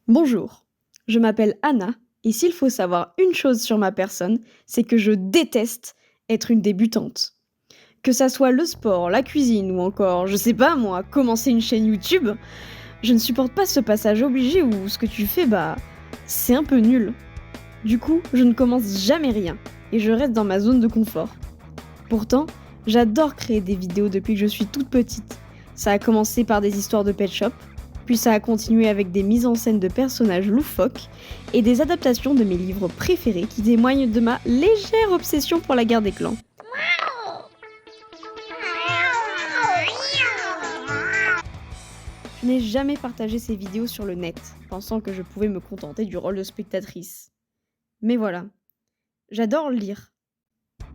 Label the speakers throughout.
Speaker 1: Bonjour, je m'appelle Anna et s'il faut savoir une chose sur ma personne, c'est que je déteste être une débutante. Que ça soit le sport, la cuisine ou encore, je sais pas moi, commencer une chaîne YouTube, je ne supporte pas ce passage obligé où ce que tu fais, c'est un peu nul. Du coup, je ne commence jamais rien et je reste dans ma zone de confort. Pourtant, j'adore créer des vidéos depuis que je suis toute petite. Ça a commencé par des histoires de pet shop, puis ça a continué avec des mises en scène de personnages loufoques et des adaptations de mes livres préférés qui témoignent de ma légère obsession pour la guerre des clans. Je n'ai jamais partagé ces vidéos sur le net, pensant que je pouvais me contenter du rôle de spectatrice. Mais voilà, j'adore lire.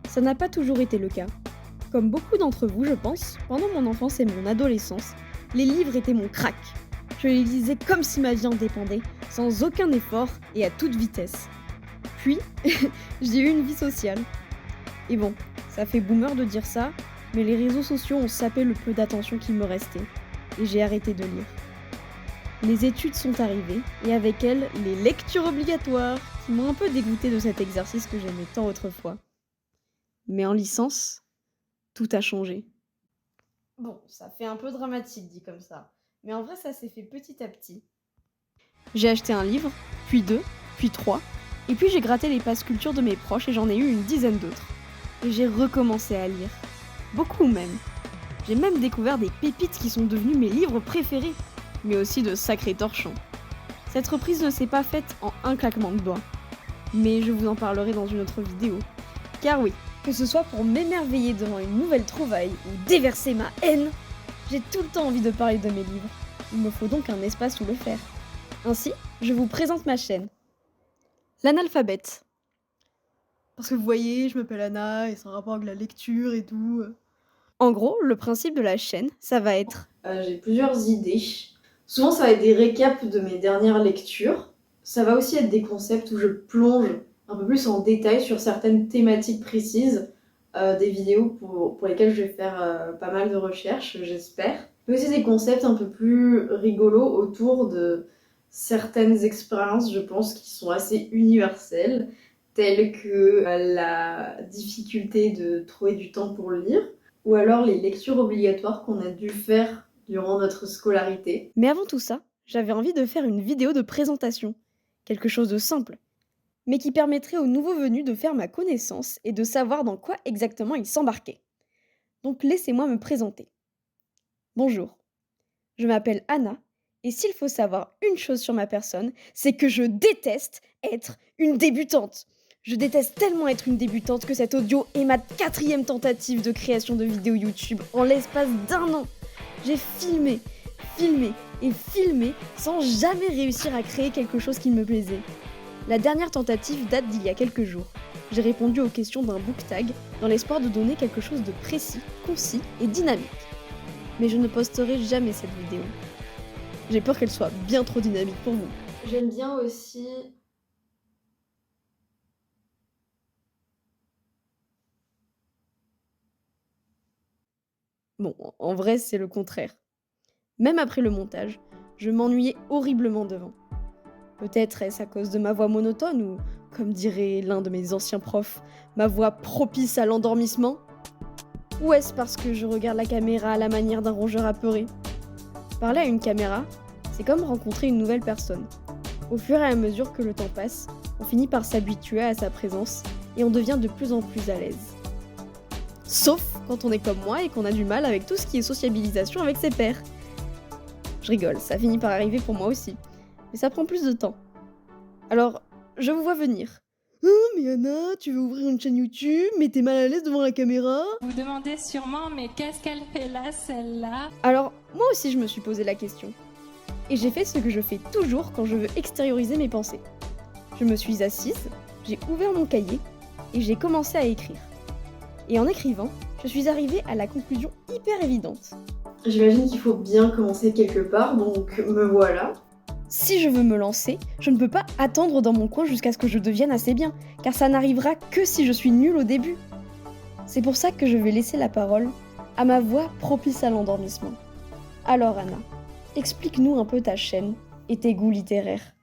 Speaker 1: Ça n'a pas toujours été le cas. Comme beaucoup d'entre vous, je pense, pendant mon enfance et mon adolescence, les livres étaient mon crack. Je les lisais comme si ma vie en dépendait, sans aucun effort et à toute vitesse. Puis, j'ai eu une vie sociale. Et bon, ça fait boomer de dire ça, mais les réseaux sociaux ont sapé le peu d'attention qui me restait, et j'ai arrêté de lire. Les études sont arrivées, et avec elles, les lectures obligatoires, qui m'ont un peu dégoûté de cet exercice que j'aimais tant autrefois. Mais en licence, tout a changé. Bon, ça fait un peu dramatique dit comme ça, mais en vrai ça s'est fait petit à petit. J'ai acheté un livre, puis deux, puis trois, et puis j'ai gratté les pages culture de mes proches et j'en ai eu une dizaine d'autres. Et j'ai recommencé à lire. Beaucoup même. J'ai même découvert des pépites qui sont devenues mes livres préférés, mais aussi de sacrés torchons. Cette reprise ne s'est pas faite en un claquement de doigts, mais je vous en parlerai dans une autre vidéo. Car oui, que ce soit pour m'émerveiller devant une nouvelle trouvaille ou déverser ma haine, j'ai tout le temps envie de parler de mes livres. Il me faut donc un espace où le faire. Ainsi, je vous présente ma chaîne. L'analphabète. Parce que vous voyez, je m'appelle Anna et c'est un rapport avec la lecture et tout. En gros, le principe de la chaîne, ça va être... j'ai plusieurs idées. Souvent, ça va être des récaps de mes dernières lectures. Ça va aussi être des concepts où je plonge un peu plus en détail sur certaines thématiques précises, des vidéos pour lesquelles je vais faire pas mal de recherches, j'espère. Mais aussi des concepts un peu plus rigolos autour de certaines expériences, je pense, qui sont assez universelles, telles que la difficulté de trouver du temps pour lire, ou alors les lectures obligatoires qu'on a dû faire durant notre scolarité. Mais avant tout ça, j'avais envie de faire une vidéo de présentation, quelque chose de simple, mais qui permettrait aux nouveaux venus de faire ma connaissance et de savoir dans quoi exactement ils s'embarquaient. Donc laissez-moi me présenter. Bonjour, je m'appelle Anna, et s'il faut savoir une chose sur ma personne, c'est que je déteste être une débutante. Je déteste tellement être une débutante que cet audio est ma 4e tentative de création de vidéos YouTube en l'espace d'1 an. J'ai filmé et filmé sans jamais réussir à créer quelque chose qui me plaisait. La dernière tentative date d'il y a quelques jours. J'ai répondu aux questions d'un book tag dans l'espoir de donner quelque chose de précis, concis et dynamique. Mais je ne posterai jamais cette vidéo. J'ai peur qu'elle soit bien trop dynamique pour vous. J'aime bien aussi... Bon, en vrai, c'est le contraire. Même après le montage, je m'ennuyais horriblement devant. Peut-être est-ce à cause de ma voix monotone ou, comme dirait l'un de mes anciens profs, ma voix propice à l'endormissement? Ou est-ce parce que je regarde la caméra à la manière d'un rongeur apeuré? Parler à une caméra, c'est comme rencontrer une nouvelle personne. Au fur et à mesure que le temps passe, on finit par s'habituer à sa présence et on devient de plus en plus à l'aise. Sauf quand on est comme moi et qu'on a du mal avec tout ce qui est sociabilisation avec ses pairs. Je rigole, ça finit par arriver pour moi aussi. Mais ça prend plus de temps. Alors, je vous vois venir. Oh, mais Anna, tu veux ouvrir une chaîne YouTube, mais t'es mal à l'aise devant la caméra?
Speaker 2: Vous demandez sûrement, mais qu'est-ce qu'elle fait là, celle-là?
Speaker 1: Alors, moi aussi je me suis posé la question. Et j'ai fait ce que je fais toujours quand je veux extérioriser mes pensées. Je me suis assise, j'ai ouvert mon cahier, et j'ai commencé à écrire. Et en écrivant, je suis arrivée à la conclusion hyper évidente. J'imagine qu'il faut bien commencer quelque part, donc me voilà. Si je veux me lancer, je ne peux pas attendre dans mon coin jusqu'à ce que je devienne assez bien, car ça n'arrivera que si je suis nulle au début. C'est pour ça que je vais laisser la parole à ma voix propice à l'endormissement. Alors Anna, explique-nous un peu ta chaîne et tes goûts littéraires.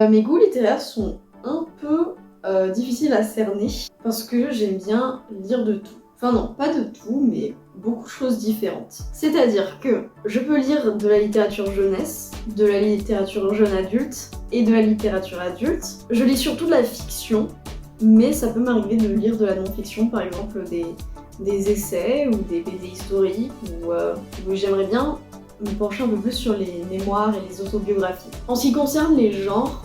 Speaker 1: Mes goûts littéraires sont un peu difficiles à cerner parce que j'aime bien lire de tout. Enfin non, pas de tout, mais beaucoup de choses différentes. C'est-à-dire que je peux lire de la littérature jeunesse, de la littérature jeune adulte et de la littérature adulte. Je lis surtout de la fiction, mais ça peut m'arriver de lire de la non-fiction, par exemple des essais ou des BD historiques où j'aimerais bien me pencher un peu plus sur les mémoires et les autobiographies. En ce qui concerne les genres,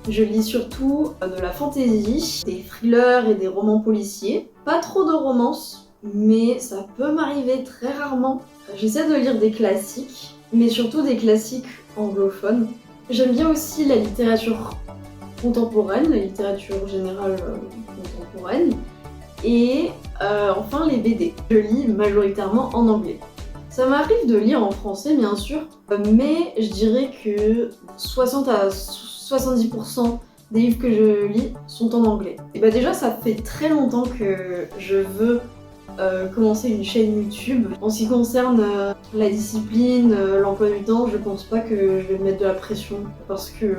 Speaker 1: je lis surtout de la fantasy, des thrillers et des romans policiers. Pas trop de romances, mais ça peut m'arriver très rarement. J'essaie de lire des classiques, mais surtout des classiques anglophones. J'aime bien aussi la littérature contemporaine, la littérature générale contemporaine, et enfin les BD. Je lis majoritairement en anglais. Ça m'arrive de lire en français bien sûr, mais je dirais que 60 à 70% des livres que je lis sont en anglais. Et bah déjà ça fait très longtemps que je veux commencer une chaîne YouTube. En ce qui concerne la discipline, l'emploi du temps, je pense pas que je vais me mettre de la pression parce que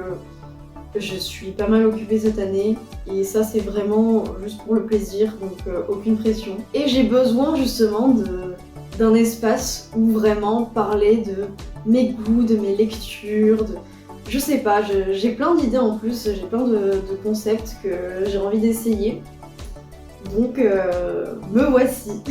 Speaker 1: je suis pas mal occupée cette année et ça c'est vraiment juste pour le plaisir, donc aucune pression. Et j'ai besoin justement d'un espace où vraiment parler de mes goûts, de mes lectures, je sais pas, j'ai plein d'idées en plus, j'ai plein de concepts que j'ai envie d'essayer. Donc me voici.